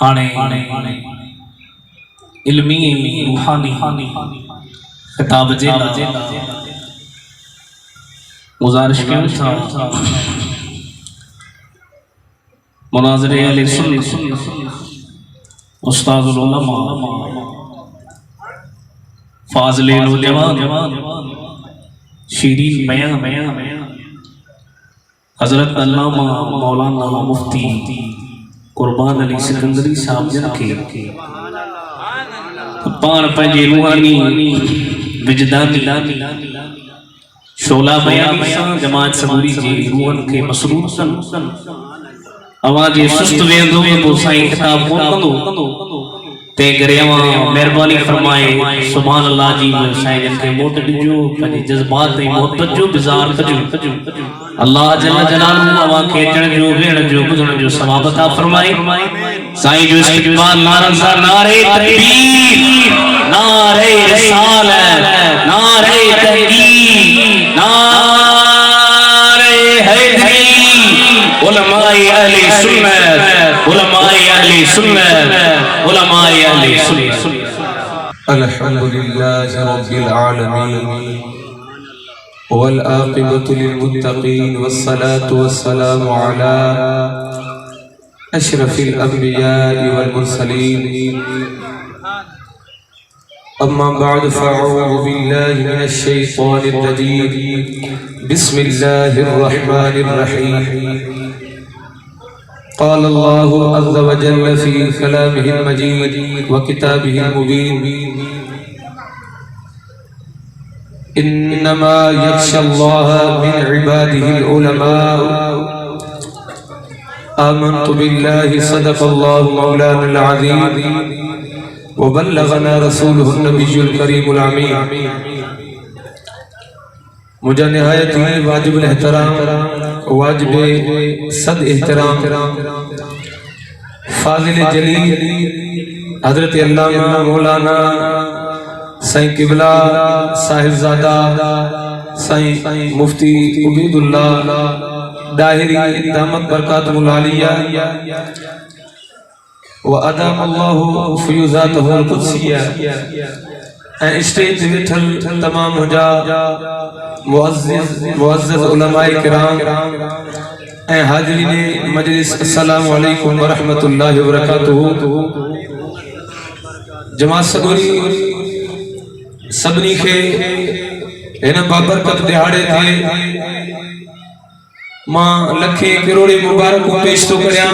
ہانے علمی روحانی خطاب جیلا گزارش کیوں تھا مناظر علی سنت استاد العلماء فاضل الجوان شیرین بیان حضرت علامہ مولانا مفتی قربان علی سکندری صاحب جن کے پان پنجی روحانی وجدانی شعلہ بیان جماعت سبوری جی روحن کے مسرور سن آوازی سست ویندو تو سائیں خطاب کندو تے گریواں مہربانی فرمائے سبحان اللہ جی سائیں جن کے موت ڈجو پنجی جذبات تے موت جو بزار کجو اللہ جل جلالہ آواں کھیچن جو ویڑ جو گزرن جو ثواب عطا فرمائے سائیں جو استقبال نعرہ نعرہ تکبیر نعرہ رسالت نعرہ تحقیق نعرہ حیدری علماء اہل سنت علماء اہل سنت علماء اہل سنت الحمدللہ رب العالمین والعاقبة للمتقين والصلاة والسلام على أشرف الأنبياء والمرسلين أما بعد فأعوذ بالله من الشيطان الرجيم بسم الله الرحمن الرحيم قال الله عز وجل في كلامه المجيد وكتابه المبين إنما يخشى الله من عباده العلماء آمنت بالله صدق الله مولانا العظيم وبلغنا رسوله النبي الكريم العميم مجھے نہایت ہی واجب الاحترام واجب صد احترام فاضل جلیل حضرت علامہ مولانا سائیں قبلہ صاحب زادہ سائیں مفتی عبید اللہ داہری دامت برکاتہ العالیہ وَأَدَامَ اللَّهُ فِيُوزَاتَهُ الْقُدْسِيَّةِ اسٹیج ویٹھل تمام ہجا معزز علماء کرام حاضرین مجلس السلام علیکم ورحمت اللہ وبرکاتہ جماعت سگوری سبنی کے انہاں بابرکت دہاڑے تھے ماں لکھے کروڑے مبارک کو پیش تو کریا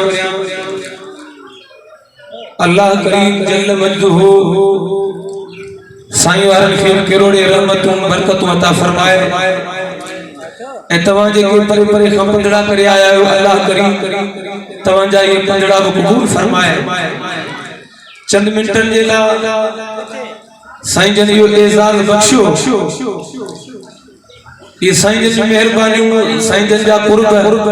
اللہ کریم جل مجدہ سائیں وارن خیر کروڑے رحمتوں برکتوں عطا فرمائے اے تواجے کے پرے پرے خم پنجڑا کرے آیا ہے اللہ کریم تواجہ یہ پنجڑا کو قبول فرمائے چند منٹن جیلا سائیں جن یہ اعزاز بخشو یہ سائیں جن مہربانی سائیں جن جا قرب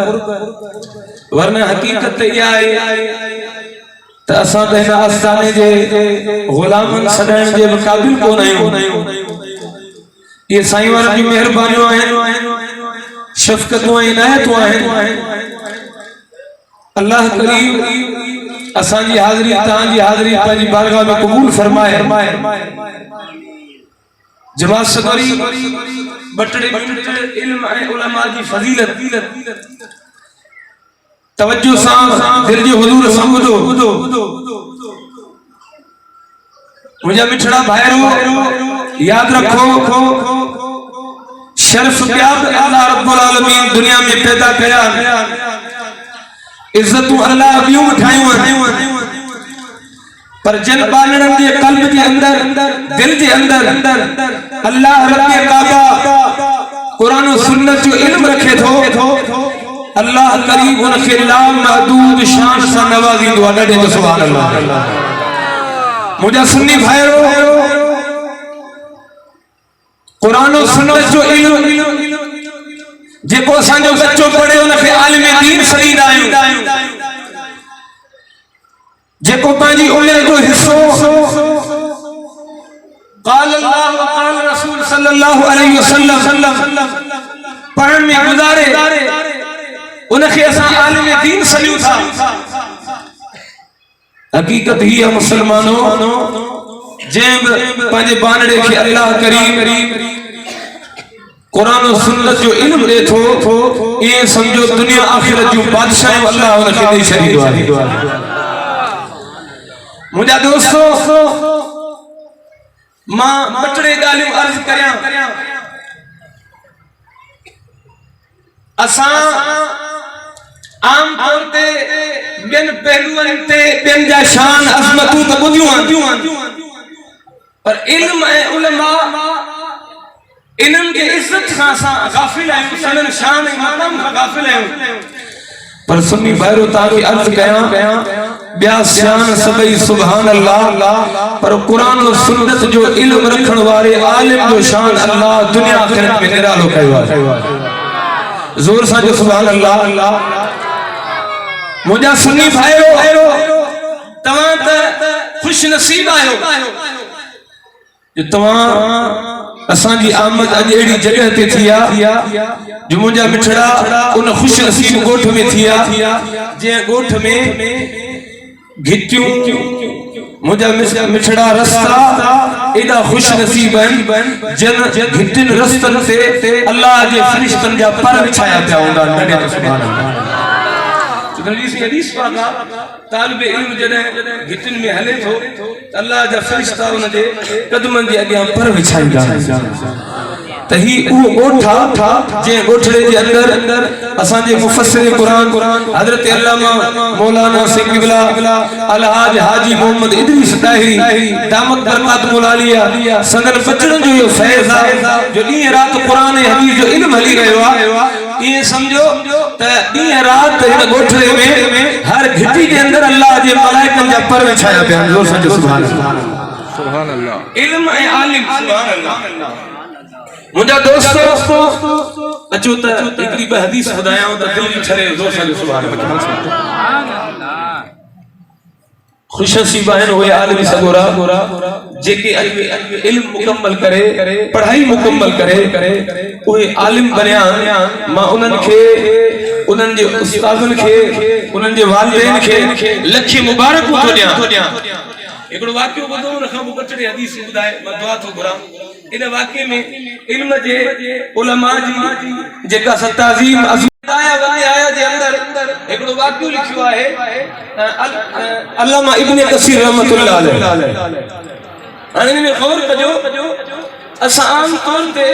ورنہ حقیقت یہ آئے تا اساں تہنا آستانے جے غلامن سڑائن جے مقابل کو نہیں یہ سائیں والا کی مہربانیوں ہیں شفقتوں ہیں عنایتوں ہیں اللہ کریم اساں جی حاضری تاں جی حاضری پاجی بارگاہ میں قبول فرمائے جماعت سگوری بٹڑے علم علماء کی فضیلت توجہ سان دل جی حضور سمجھو مجھے مٹھڑا بھائرو یاد رکھو شرف پیاب اللہ رب العالمین دنیا میں پیدا کیا عزتوں اللہ ابیوں اٹھائیوں پر جن بالنن دے قلب دے اندر دل دے اندر اللہ رب کعبہ قرآن و سنت جو علم رکھے تھو اللہ قریب ان کے لا محدود شان سا نوازی دعا نہ دے تو سبحان اللہ مجھے سنی بھائیو قرآن و سنت جو علم جے کو سانجو بچوں پڑھے ان کے عالم دین سرید آئیں جے کو پانجی عمر کو حصو قال اللہ وقال رسول صلی اللہ علیہ وسلم پڑھن میں گزارے انہیں اساں عالم دین سلیو تھا حقیقت ہی ہے مسلمانوں جنب پانچ بانڑے کے اللہ کریم قرآن و سنت جو علم دے تھو یہ سمجھو دنیا آخرت جو بادشاہ اللہ انہیں کے دے شریف ہے مجھا دوستو ماں بچڑے گالیم عرض کریاں اساں عام طور تے بین پہلوان تے بین جا شان عظمتوں تا بدیوان پر علم اے علماء انہن کے عزت خاصا غافل ہیں سنن شان مقام غافل ہیں پر سنی بہرو تاکی عرض کیا بیا شان سبئی سبحان اللہ پر قرآن و سنت جو علم رکھن والے عالم جو شان اللہ دنیا آخرت میں نرالو کہوا زور سا جو سبحان اللہ مجھا سنی بھائیو تمام تا خوش نصیب آئیو جو تمام اسان جی آمد اجیڑی جگہ تے تھیا جو مجھا مٹھڑا ان خوش نصیب گوٹھ میں تھیا جے گوٹھ میں گھٹیوں مجھا مٹھڑا رستہ ایدہ خوش نصیب جن گھٹن رستن سے اللہ جے فرشتن جا پر بچھایا پیا ہوگا نڈے تو سبحان اللہ حدیث پاکا طالب علم جنہیں گھٹن میں حلے تھو اللہ جا فرشتہ انہیں دے قدمن دے اگیاں پر بچھائی گا تہی وہ گوٹھا جے گوٹھڑے دے اندر اسان جے مفسر قرآن حضرت علامہ مولانا سنگھ قبلہ الحاج حاجی محمد ادریس طاہری دامت برکات مولالیہ سندر بچڑن جو یہ فیض جو دین رات قرآن حدیث جو علم حلی رہے ہوا یہ سمجھو دین رات ان گوٹھڑے میں ہر گھٹی کے اندر اللہ جے ملائکن جا پر بچھایا پیا زور سمجھو سبحان اللہ علم اے عالم سبحان اللہ مجھا دوستو اچھو تا ایک حدیث خدایاں ہوتا دل کی چھرے زور سے سبحان اللہ خوش نصیب آئین ہوئے عالمی سگورا جے کے علم مکمل کرے پڑھائی مکمل کرے وہ عالم بنیا ماں انہن کے انہن جے استاذن کے انہن جے والدین کے لکھی مبارک ہو دیا ایکڑو واقعی بدھو رکھا وہ بچڑے حدیث بدھائے میں دعا تو گرام انہیں واقعی میں علم جے علماء جی جے کا ستازیم عظمت آیا جے اندر ایکڑو واقعی لکھوا ہے علامہ ابن کثیر رحمت اللہ علیہ انہیں میں خبر کجو اسا عام طور تے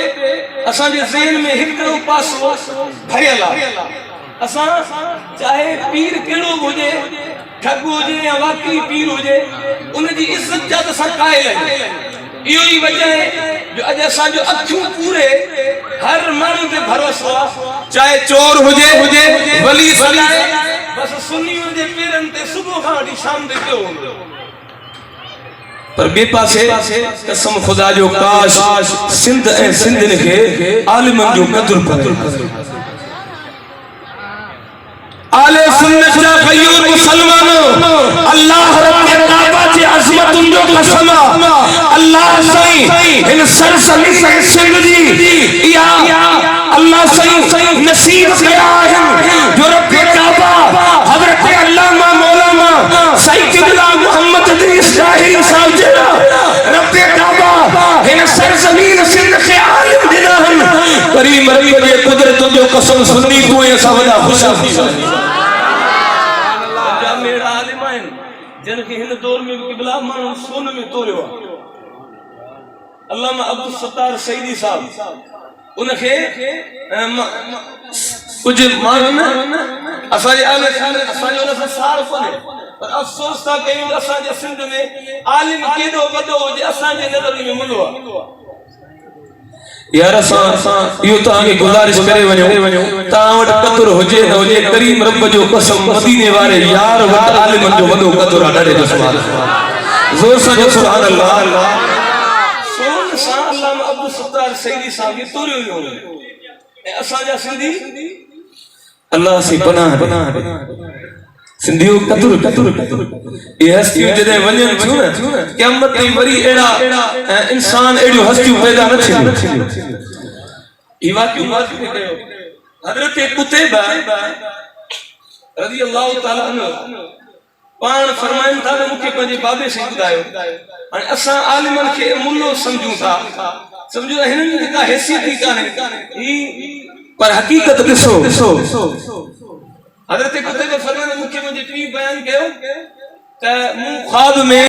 اسا جے ذہن میں ہکڑو پاسو بھریلا اسا چاہے پیر کیڑو ہوجے ٹھگ ہوجے یا واقعی پیر ہوجے ان جی عزت جا تو قائل ہے یہ ہی وجہ ہے جو اج اساں جو اکھیوں پورے ہر مانو تے بھروسہ چاہے چور ہوجے ولی سلائے بس سنی ہوجے پیرن تے صبح کھاں شام دے کیوں پر بے پاسے قسم خدا جو کاش سندھ کے عالمن جو قدر پر آل سنت جا غیور مسلمانوں اللہ رب کعبہ کی عظمت ان جو قسمہ اللہ سائیں ان سرسلی سے سنگ دی یا اللہ سائیں نصیب کیا ہے جو رب کعبہ حضرت علامہ مولانا سید قبلہ محمد ادریس طاہری صاحب جڑا رب کعبہ ان سرزمین سندھ کے عالم دینا ہم کریم رب یہ قدرت جو قسم سنی تو یہ سودا خوشا میرا عالم آئین جن کے ہن دور میں قبلہ مان سون میں توڑے ہوا علامہ عبدالستار سیدی صاحب ان کے کچھ مان اساجے اساجے سار پنے پر افسوس تھا کہ اساجے سندھ میں عالم کیدو وڈو جے اساجے نظر میں ملوا یار اساں یہ تو آگے گزارش کرے ونجو تاں وٹ قطر ہوجے نہ ہوجے کریم رب جو قسم مدینے والے یار وٹ عالم جو وڈو قطر ڈڑے جو سبحان اللہ زور سے جو سبحان اللہ سون سا علامہ عبدالستار سیدی صاحب یہ توڑے ہوئے ہوئے اساں جا سندھی اللہ سے پناہ سندھیو قطر یہ ہستیوں جدے ونجن چھو نا قیامت کی بری ایڑا انسان ایڑیو ہستیوں پیدا نہ چھو یہ واقعی واضح ہے حضرت قتیبہ رضی اللہ تعالیٰ عنہ پان فرمائن تھا کہ مکھے پنجے بابے سے ٻڌايو ۽ اسان عالمن کي ملو سمجھون ٿا سمجھو هنن جي کا حیثیت ہی کانه پر حقیقت ڏسو حضرت قطب فرمان مکھے پنجے ٽي بیان کيو ته مون خواب ۾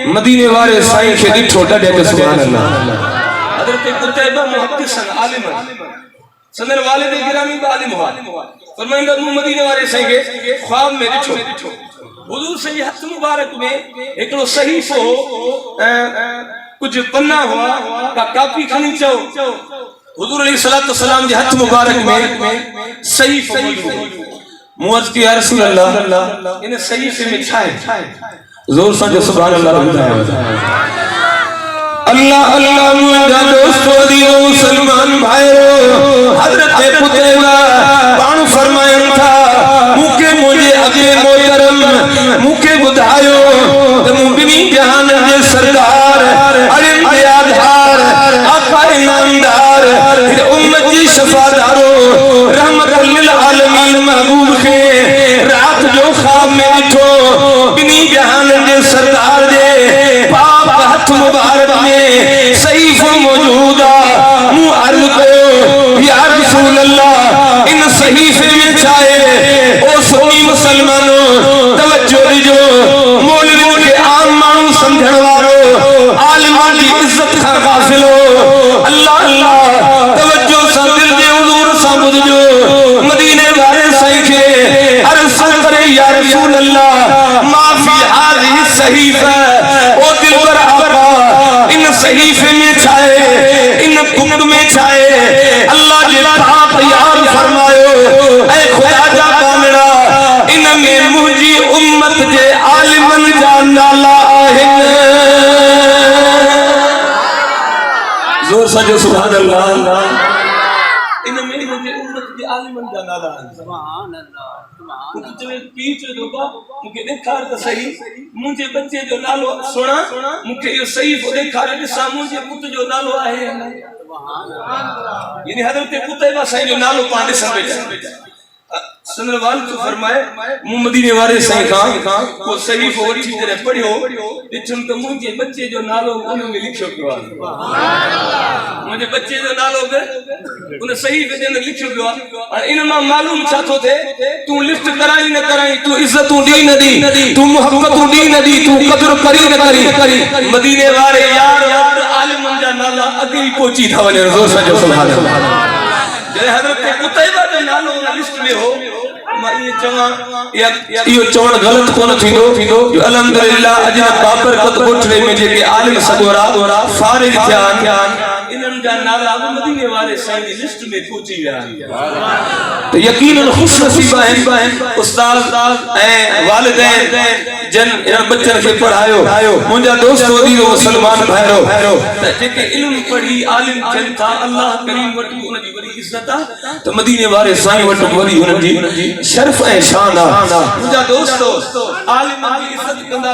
مدینے وارے سائیں کي ڏٺو ڏاڍي سبحان اللہ حضرت قطب محدث عالم سندن والد گرامی عالم ہوا فرمائیں مون مدینے وارے سائیں کي خواب ۾ ڏٺو حضور سے ہاتھ مبارک میں ایکڑو صحیفو کچھ پنا ہوا کا کاپی کھنی چو حضور علیہ الصلوۃ والسلام جے ہاتھ مبارک میں صحیفہ موعظ کی یا رسول اللہ ان صحیفے میں چھائے زور سے جو سبحان اللہ اللہ اللہ مجھا دوستو دیو مسلمان بھائیو حضرت قتیبہ بان فرمائن تھا مکے مجھے اگے محترم مکے بدھائیو تم بنی جہان جے سردار علم دیادھار آقا اماندار پھر امت جی شفاعتارو رحمت للعالمین محبوب کے رات جو خواب میں ڈٹھو بنی جہان جے سردار جے پاک ہاتھ مبارک میں صحیف موجودہ مو عرض کرو یا رسول اللہ ان صحیفے میں چھائے او سنی مسلمانوں توجہ دیجو مولوی کے عام مانو سمجھن وارو عالمان دی عزت کا غافلو اللہ اللہ توجہ سا دل دے حضور سا بدجو مدینے والے سائیں کے عرض کرے یا رسول اللہ ما فی هذه الصحیفہ او دل پر آقا ان صحیفے میں چھائے ان کتب میں چھائے اللہ جے پاک یار فرمایو اے خدا جا کامڑا ان میں مجھے امت جے عالمن جا نالا آہن زور سجو سبحان اللہ ان میں مجھے امت جے عالمن جا نالا آہن سبحان اللہ مجھے پیچھ دوگا مجھے دیکھار تا صحیح مجھے بچے جو نالو سونا مجھے یہ صحیح کو دیکھار جسا مجھے پت جو نالو آئے یعنی حضرت قتیبہ صحیح جو نالو پانے سمجھا سنروال تو فرمائے مدینے وارے صحیح کہاں وہ صحیح کو اٹھی طرح پڑھو ڈٹھن تو مجھے بچے جو نالو انہوں میں لکھو کیوں مجھے بچے جو نالو انہیں صحیح پہ جنہیں لکھو کیوں اور انہاں معلوم چاہتو تھے تو لفٹ کرائی نہ کرائی تو عزتوں دی نہ دی تو محبتوں دی نہ دی تو قدر کری نہ کری مدینے وارے یار عالم جا نالا اگلی پوچی تھا ونے رضو سجو سبحان اللہ جے حضرت قتیبہ جو نالو لسٹ میں ہو یہ چون غلط کون تھیندو جو الحمدللہ اجنا بابر قد بٹھڑے میں جے کہ عالم سگورا فارغ تھیان انہاں جا نالا مدینے والے سائیں لسٹ میں پہنچی ویا تو یقیناً خوش نصیب ہیں استاد اے والدین جن ان بچن کے پڑھایو منجا دوست ودی مسلمان بھائرو جے کہ علم پڑھی عالم تھن تھا اللہ کریم وٹ ان دی بڑی عزت تو مدینے والے سائیں وٹ بڑی ان دی شرف اے شان منجا دوستو عالم دی عزت کندا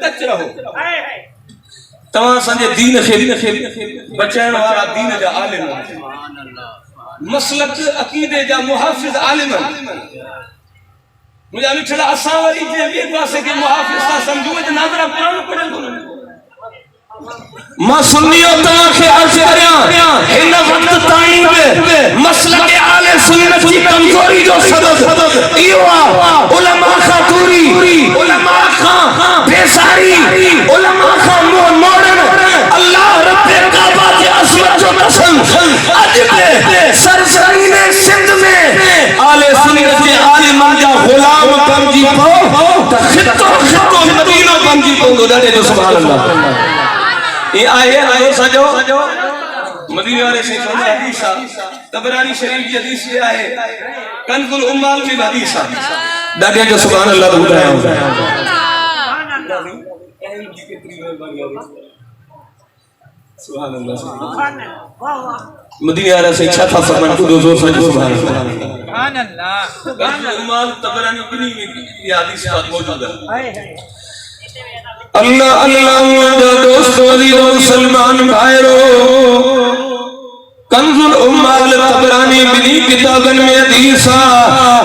ٹچ رہو تمام سنجے دین خیر بچائن وارا دین جا عالم مسلک عقیدے جا محافظ عالم مجھے مٹھڑا اساں وری جے ایک واسے کے محافظ تا سمجھو جو ناظرہ قرآن پڑھن کو ما سنیو تمام کے عرض کریاں ہن وقت تائیں مسلک اہل سنت کی کمزوری جو سبب ایوا علماء خاتوری علماء خان بیساری علماء خان موڑن اللہ رب کعبہ کے عظمت جو قسم عجب سرزمین سندھ میں اہل سنت کے عالمان جا غلام بنجی پو خطو مدینہ بنجی پو ڈاڈے جو سبحان اللہ یہ آئے سجو مدینے والے سے سنجھا حدیثہ تبرانی شریف کی حدیث یہ آئے کنز الامال میں حدیث ڈاڈے جو سبحان اللہ تو بتایا ہوں سبحان اللہ مدینے والے سے اچھا تھا فرمان کو دو زور سجو سبحان اللہ کنز الامال تبرانی بنی میں یہ حدیث موجود ہے اللہ اللہ دوست عزیز مسلمان بھائیرو کنز الامال تبرانی بنی کتابن میں حدیثا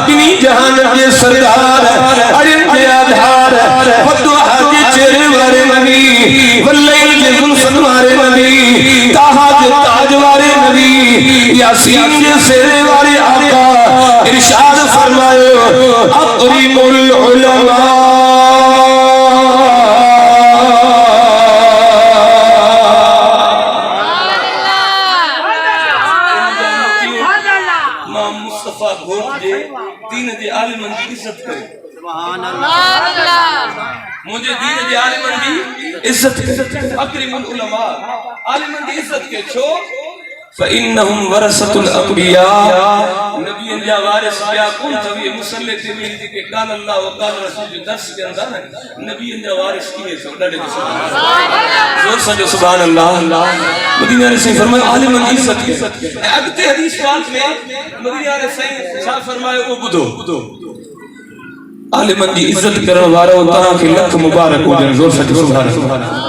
بنی جہان کے سردار ارن کے آدھار ودوحا کے چہرے وارے نبی واللیل کے ظلفن وارے نبی تاہا کے تاج وارے نبی یاسین کے سہرے وارے آقا ارشاد فرمائے اقرم العلماء مجھے دین دی عالمن دی عزت کے اکرم العلماء عالمن دی عزت کے چھو فَإِنَّهُمْ وَرَثَةُ الْأَنْبِيَاءِ نبی انجا وارث کیا کون تھا یہ مسلح تیمیل دی کہ قال اللہ وقال رسول جو درس کے اندر ہے نبی انجا وارث کیے سو ڈاڑے کو سبحان اللہ زور سجو سبحان اللہ مدینہ رسول فرمائے عالمن دی عزت کے اگتے حدیث پاک میں مدینہ رسول صاحب فرمائے او بدو عالمن دی عزت کرن وارا تاں کے لکھ مبارک ہو جائیں زور سجو سبحان اللہ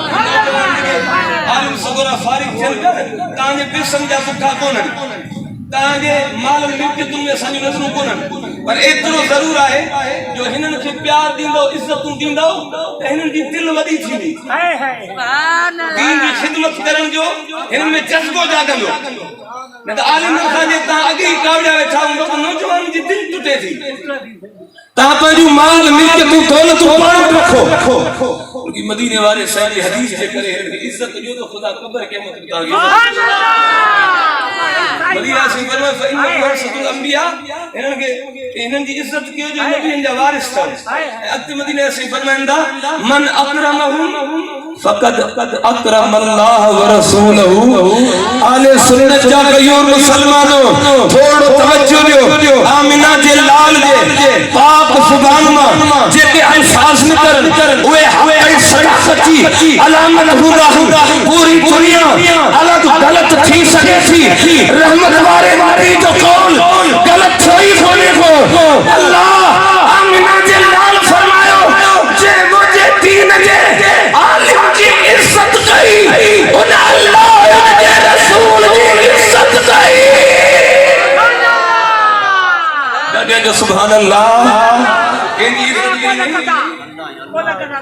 عالم سگورا فارغ چل کر تاں نے پھر سمجھا بکھا کونن تاں نے مال ملکتوں میں سنجو نظروں کونن پر اتنو ضرور آئے جو ہنن کے پیار دیندو عزتوں دیندو ہنن دی دل ودی تھی دین دی خدمت کرن جو ہنن میں جذبو جاگندو نہ تو عالم خان جے تاں اگے کاوڑا ویٹھا ہوں تو نوجوان دی دل ٹوٹے تھی تاں پنجو مال ملکت دولت پاڑ رکھو ان کی مدینے والے صاحب حدیث جے کرے عزت جو تو خدا قبر قیامت بتا گیا مدینہ سے فرمایا فإنهم ورثة الأنبياء انہن کی عزت کیو جو نبی ان جا وارث تھا اگتے مدینہ سے فرمائندہ من اکرمہم فقد اکرم اللہ ورسولہ آل سنت جا غیور مسلمانوں تھوڑو توجہ دیو آمینہ جے لال دے پاک زبان ماں جے کے الفاظ نکرن اوے حقی صداقتی علامت اللہ پوری دنیا الگ غلط تھی سکے تھی رحمت وارے ماری جو قول غلط صحیح ہونے کو اللہ آمینہ جے لال فرمائیو جے مجھے دین جے عالم کی عزت گئی ان اللہ جے رسول کی عزت گئی ڈاڈے جو سبحان اللہ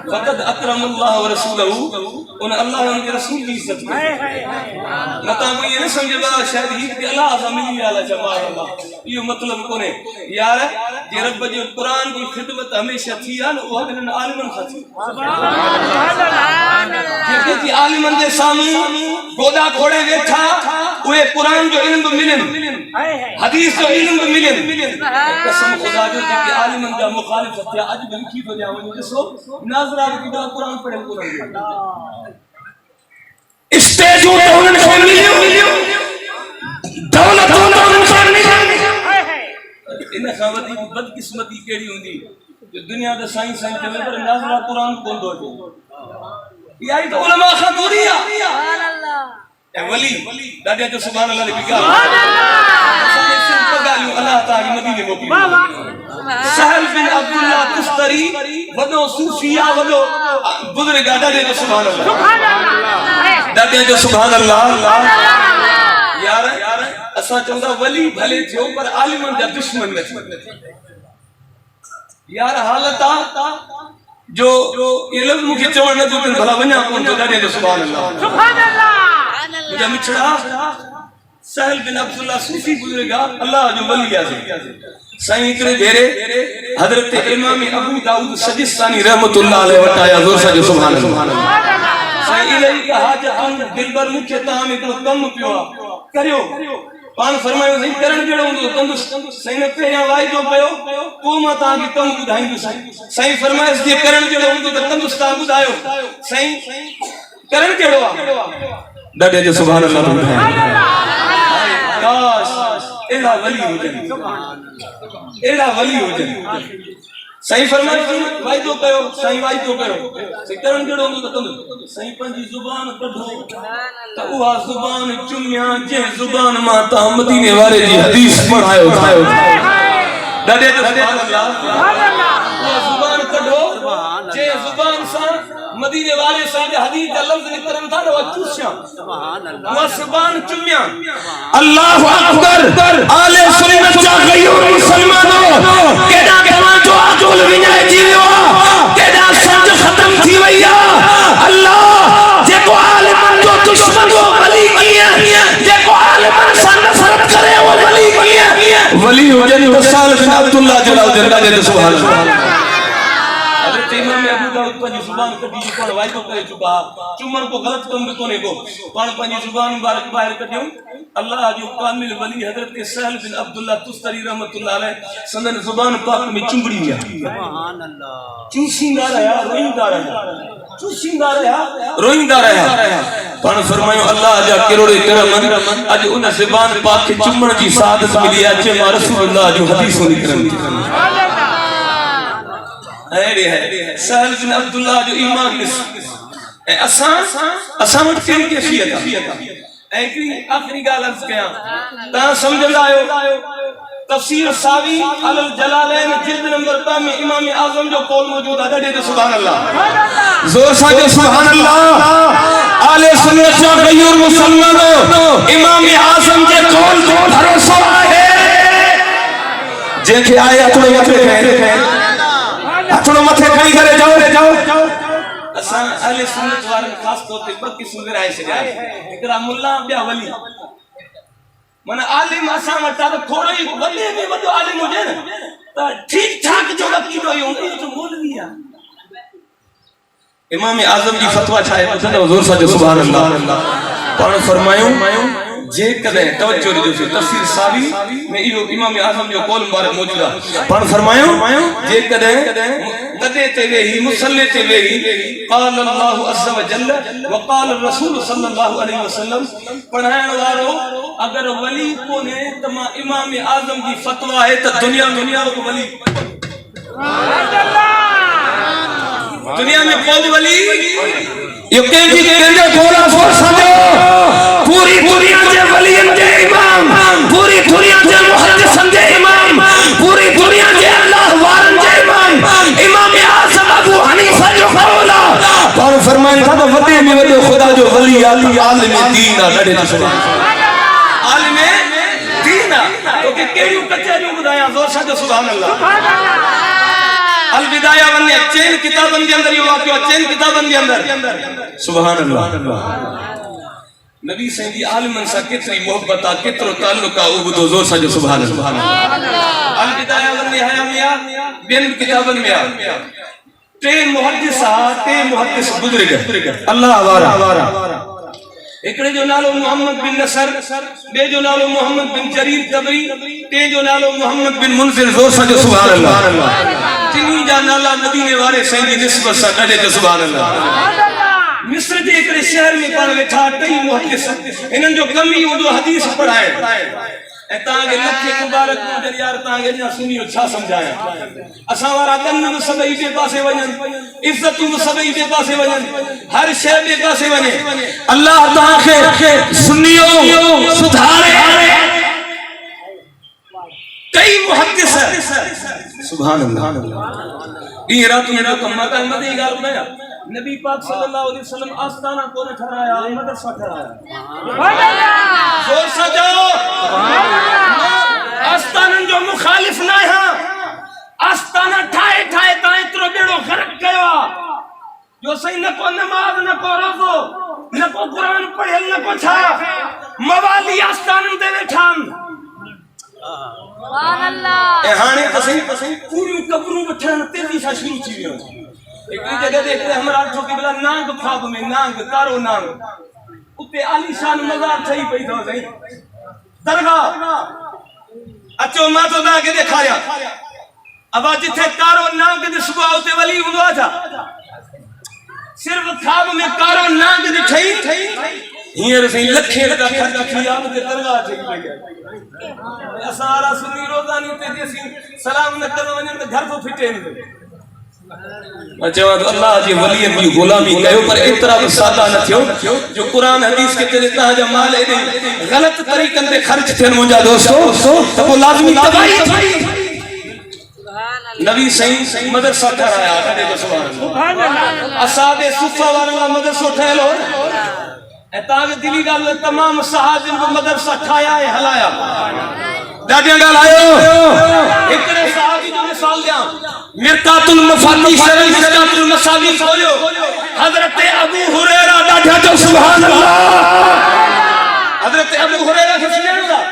فقد اکرم اللہ ورسولہ ان اللہ ان کے رسول کی عزت کی مطلب یہ نہیں سمجھے بڑا شہید کہ اللہ عظم ملی آلہ جمال اللہ یہ مطلب کونے یار یہ رب جو قرآن کی خدمت ہمیشہ تھی وہ انہوں عالمن خطی کہ عالمن دے سامنے گودا کھوڑے بیٹھا وہ قرآن جو علم ملن حدیث جو علم ملن قسم خدا جو کہ عالمن دا مخالفت یا اج بنکی تو جاؤں جسو ناظرہ کی دا قرآن پڑھے قرآن اسٹیجوں تو انہوں نے ملیو دولت تو انہوں نے انہیں خوابتی بد قسمتی کیڑی ہوں دی جو دنیا دا سائن سائن چلے پر ناظرہ قرآن کون دو جو یہ آئی تو علماء خطوریہ اے ولی دادیا جو سبحان اللہ لکھا اللہ تعالی مدینے موقعی سہل بن عبداللہ تستری ودو صوفیہ ودو بزرگا دادیا جو سبحان اللہ دادیا جو سبحان اللہ یار اسا چاہتا ولی بھلے تھے پر عالمن جا دشمن میں تھے یار حالتا جو یہ لفظ مجھے چوڑ نہ دوتن بھلا ونیا کون تو دادیا جو سبحان اللہ مجھے مچھڑا سہل بن عبداللہ صوفی گزرگا اللہ جو ولی آزم سائیں کرے دھیرے حضرت امام ابو داؤد سجستانی رحمت اللہ علیہ وٹایا زور سا جو سبحان اللہ سائیں الہی کا حاجتان دل بر مکھے تاہمی کو کم پیوا کریو پان فرمائیو سائیں کرن جڑا ہوں تو تندس سائیں نے پہیا وائی جو پیو کو ماتا آگی کم بدھائیں دو سائیں فرمائیو اس لیے کرن جڑا ہوں تو تندس تا بدھائیو سائیں کرن جڑا ڈاڈے جو سبحان اللہ کاش ایڑا ولی ہو جائے ایڑا ولی ہو جائے سائیں فرمائے وائی تو کہو سائیں وائی تو کہو کرن جڑو ہوں تو سائیں پنجی زبان کڑھو تو اوہا زبان چمیاں جے زبان ماتا مدینے والے جی حدیث پڑھائے اٹھائے ڈاڈے جو سبحان اللہ اوہا زبان کڑھو جے زبان سا مدینے والے سید حدیث کا لفظ نکلن تھا وہ چوسیاں وہ زبان چمیاں اللہ اکبر آل سنت چا غیور مسلمانوں کیڑا توجہ عقل ونجائے جیو کیڑا سمجھ ختم تھی ویا اللہ جے کو عالم جو دشمن وہ ولی کیے جے کو عالم سے نفرت کرے وہ ولی کیے ولی ہو جائے تو سال بن عبداللہ جلال جلال جلال سبحان اللہ حضرت امام ابو داؤد پنج زبان کٹی جو پڑھ وائی کو کرے چکا چمن کو غلط کم بکونے کو پڑھ پنج زبان مبارک باہر کٹیوں اللہ جو کامل ولی حضرت سہل بن عبداللہ تستری رحمت اللہ علیہ سندن زبان پاک میں چنگڑی گیا سبحان اللہ چوسیندہ رہا روئندہ رہا چوسیندہ رہا روئندہ رہا پڑھ فرمائیو اللہ جا کروڑے کرمن اج انہ زبان پاک کے چمن جی سعادت ملی اچھے ما رسول اللہ جو حدیثوں نکرن سہل بن عبداللہ جو ایمان نس اسان وقت تین کیفیت ایکری آخری گال عرض کیا تاں سمجھ لائیو تفسیر ساوی علی الجلالین جلد نمبر 2 میں امام اعظم جو قول موجود ہے ڈے سبحان اللہ زور سا جو سبحان اللہ آل سنت چا غیور مسلمانوں امام اعظم جے قول کو بھروسہ ہے جے کہ آئے اپنے مطلب ہے اچھو متھے کھائی کرے جاؤ اساں اہل سنت والے خاص طور تے بکی سنگر آئے سے جائے اکرا ملا بیا ولی من عالم اساں وٹا تھوڑا ہی ولی بھی وڈو عالم ہو جائے نا ٹھیک ٹھاک جو وقت ہوئی ہوں تو مولوی ہے امام اعظم جی فتویٰ چھائے پتہ حضور صلی سبحان اللہ پڑھ فرمایوں جے کدے توجہ جو سے تفسیر ساوی میں امام اعظم جو قول مبارک موجود ہے پڑھ فرمایوں جے کدے گدے تے وہی مصلی تے وہی قال اللہ عز وجل وقال الرسول صلی اللہ علیہ وسلم پڑھائن وارو اگر ولی کو نے تما امام اعظم کی فتویٰ ہے تو دنیا کو ولی دنیا میں قول ولی یہ کہیں جو تھوڑا سور سمجھو پوری دنیا جے ولی جے امام پوری دنیا جے محدث جے امام پوری دنیا جے اللہ وارن جے امام امام اعظم ابو حنیفہ جو قولا اور فرمائیں تھا تو وڈے میں وڈے خدا جو ولی عالم دین لڑے سبحان عالم دین تو کہ کیوں کچے جو بدایا زور سے سبحان اللہ البدایہ ونی چین کتابن دے اندر یہ واقعہ چین کتابن دے اندر سبحان اللہ نبی سیدی عالمن سا کتری محبتہ کتر تعلقہ عبد و زور سا جو سبحان اللہ البدایہ ونی حیاء میاں بین کتابن میاں تین محدث گزر اللہ وارا ایکڑے جو نالو محمد بن نصر بے جو نالو محمد بن جریر طبری تے جو نالو محمد بن منذر زور سا جو سبحان اللہ تینی جا نالا مدینے والے سیدی نسبت سا کہے جو سبحان اللہ مصر دے ایکڑے شہر میں پڑھ ویٹھا کئی محدث انہوں جو کمی اردو حدیث پڑھائے تانگے لکھے مبارک مجھر یار تانگے جہاں سنیو چھا سمجھایا اساں وارا دن مصبعی دے پاسے ونن عزت مصبعی دے پاسے ونن ہر شے دے پاسے ونن اللہ تانگے سنیو سدھارے کئی محدث سبحان اللہ یہ رات میں کمات احمد یہ گال بنایا نبی پاک صلی اللہ علیہ وسلم آستانہ کو نے ٹھہرایا مدرسہ ٹھہرایا زور سے جاؤ آستانہ جو مخالف نہ ہے آستانہ ٹھائے تائیں ترو بیڑو غرق گیا جو صحیح نہ کو نماز نہ کو روزو نہ کو قرآن پڑھے نہ کو چھا موالی آستانہ دے بیٹھان سبحان اللہ احانے تسیں پوری قبروں بٹھان تیزی سا شروع چی ہوئی ایک جگہ دیکھتے ہیں ہمارا جو کہ بلا نانگ خواب میں نانگ کارو نانگ اتے علی شان مزار چھئی پئی تھا سہی درگاہ اچھو ماں تو دا کے دکھایا اب جتھے کارو نانگ دے صبح ہوتے ولی ہوا تھا صرف خواب میں کارو نانگ دے چھئی ہیر سے لکھے لگا کھڑا کھیا مجھے درگاہ چھئی پئی گیا اسارا سنی روزانی تے جیسی سلام نہ کرو ونجن تے گھر تو پھٹے نہیں جواب اللہ جی ولی بھی غلامی کہو پر اطراب سادہ نہ تھیو جو قرآن حدیث کے تیرے تاجہ مال ہے غلط طریقن دے خرچ تھے مجھا دوستو تو وہ لازمی تباہی نبی صحیح مدرسہ ٹھہرایا کدے جو سبحان اللہ اصحاب صفہ والا مدرسہ ٹھہلو تاکہ دلی گل تمام صحابین کو مدرسہ ٹھایا ہے ہلایا ڈاڈیاں گل آئو ایکڑے صحابی جو مثال دیاں مرقات المفاتیح شریف مرقات المصابیح کھولو حضرت ابو ہریرہ ڈاڈیا جو سبحان اللہ حضرت ابو ہریرہ سے سنیں گا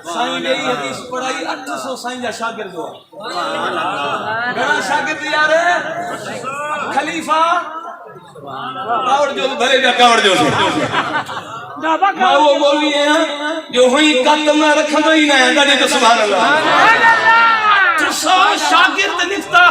سائیں نے یہ حدیث پڑھائی 800 سائیں جا شاگرد ہوا گھنا شاگرد یار خلیفہ کاوڑ جو بھلے جا کاوڑ جو ماں وہ مولوی ہیں جو ہوئی قدم رکھن ہی نہ ہے ڈاڈے تو سبحان اللہ تو سو شاگرد نفتا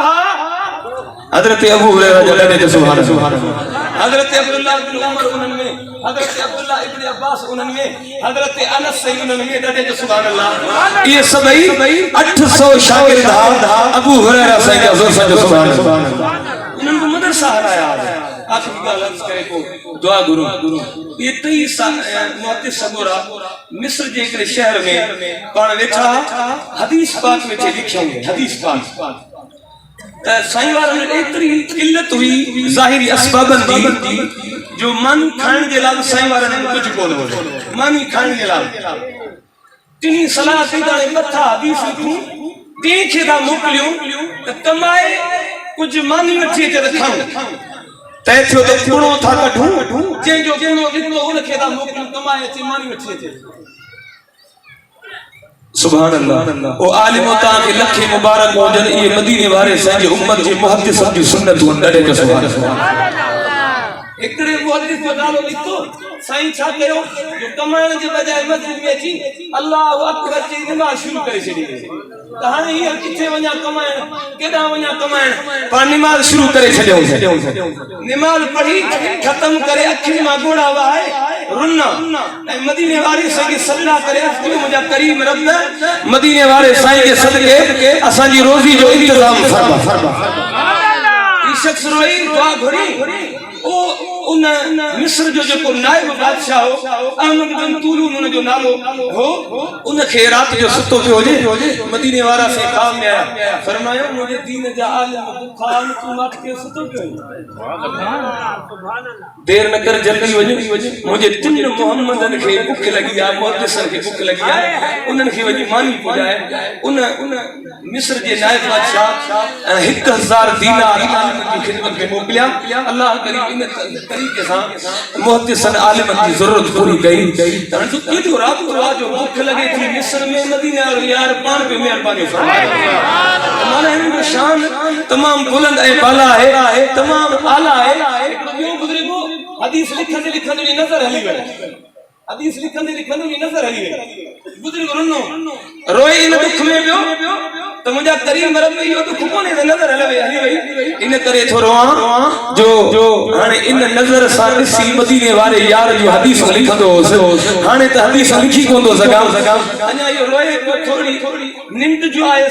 حضرت ابو ہریرہ جو ڈاڈے تو سبحان اللہ حضرت عبداللہ بن عمر انہوں میں حضرت عبداللہ ابن عباس انہوں میں حضرت انس سے انہوں میں ڈاڈے تو سبحان اللہ یہ سبھی 800 شاگرد ابو ہریرہ سے حضور سے سبحان اللہ انہوں کو مدرسہ ہرایا آخری گل عرض کرے کو دعا گرو یہ تئی محدث صبورہ مصر جے ایک شہر میں پان ویٹھا حدیث پاک میں چھے لکھیں گے حدیث پاک سائیں وارا نے اتری قلت ہوئی ظاہری اسبابن دی جو مانی کھائن جے لاب سائیں وارا نے کچھ کون ہو مانی کھائن جے لاب تینی صلاح تیدانے متھا حدیث لکھوں دیکھے دا موکلیوں کمائے کچھ مانی مٹھی تے رکھاؤں تیتھیو تو کونو تھا کٹھوں جن جو کونو اتنو انکھے دا موکلیوں کمائے تے مانی مٹھی تے سبحان اللہ او عالم ہوتا کہ لکھے مبارک ہو جن یہ مدینے وارے سائیں جو امت جی محدث جو سنت ہوں ڈڑے جو سبحان اللہ ایکڑے محدث کو ڈالو لکھو سائیں چھا کہو جو کمائن جے بجائے مسجد میں چی اللہ اکبر چی نماز شروع کرے چھڑی کہاں یہ کتھے ونیا کمائن کیڑا ونیا کمائن پر نماز شروع کرے چھڑیو نماز پڑھی ختم کرے اکھیں ماں گوڑا وائے رننا مدینے والے سائیں صلاح کرے جو مجھا کریم رب مدینے والے سائیں کے صدقے اساں جی روزی جو انتظام فرما یہ شخص روئی دعا گھڑی ان مصر جو کو نائب بادشاہ ہو احمد بن طولون انہوں جو نالو ہو ان خیرات جو ستو پہ ہو جے مدینے وارا سے کام میں آیا فرمایا مجھے دین جا عالم بخان تو مات کے ستو پہ ہو دیر نہ کر جلدی وجہ مجھے تن محمد ان کے بک لگی ہے محدثن کے بک لگی ہے انہوں کی وجہ مانی پجائے ان مصر جے نائب بادشاہ 1000 دینار عالم کی خدمت میں موکلیا اللہ کریم ان طریقے سے محدثن عالم کی ضرورت پوری گئی تاں تو کیوں رات کو جو بھوک لگے تھی مصر میں مدینے اور یار پان پہ مہربانی فرمائے ہمارا ان شان تمام بلند اے بالا ہے تمام اعلی ہے کیوں گزرے کو حدیث لکھنے دی نظر ہلی وے حدیث لکھنے دی نظر ہلی وے گزرے کو رنو روئے ان دکھ میں بیو تو مجھا کریم رب میں یہ دکھ کونے دے نظر ہلی وے ان کرے تھو رواں جو ہانے ان نظر سان اسی مدینے والے یار جو حدیث لکھندو ہانے تے حدیث لکھی کوندو زگام انہاں یہ روئے کو تھوڑی نمٹ جو آئے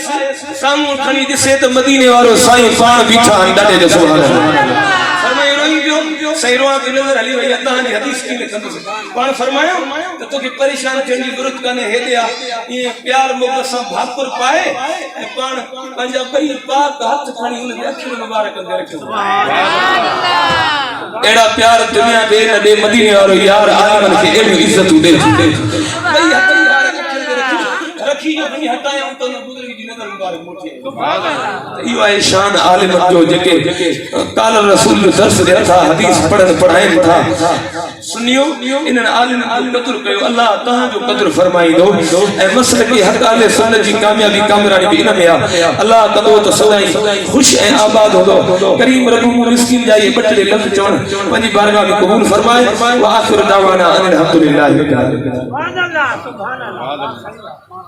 ساموں کھنی دسے تے مدینے والو سائیں پان بیٹھا ڈاڈے جو سبحان اللہ فرمائے روئی بیو سیروان کی نظر علی وی اللہ نے حدیث کی لکھندو سے پان فرمایا تو کہ پریشان تھنی ضرورت کنے ہے دیا یہ پیار مقدسم بھاپر پائے پان پنجا پئی پاک ہاتھ کھانی ان اکھر مبارک اندر رکھو ایڑا پیار دنیا دے نہ دے مدینے اور یار عالمن کے علم عزت دے بھئی یار رکھی جو بنی ہٹائے ہوں تو نہ بزرگی دی نظر مبارک موٹی ہے یہ آئے شان عالم جو جگہ قال رسول درس دیا تھا حدیث پڑھائیں تھا سنیو انہاں عالم قدر کہو اللہ تہاں جو قدر فرمائی دو اے مسلک کی حق اہل سنت جی کامیابی کامرانی بھی انہاں میں اللہ قدو تو سدائی خوش اے آباد ہو دو کریم رب مسکین جائے بٹلے لفظ چون پنجی بارگاہ میں قبول فرمائے وآخر دعوانا ان الحمدللہ سبحان اللہ سبحان اللہ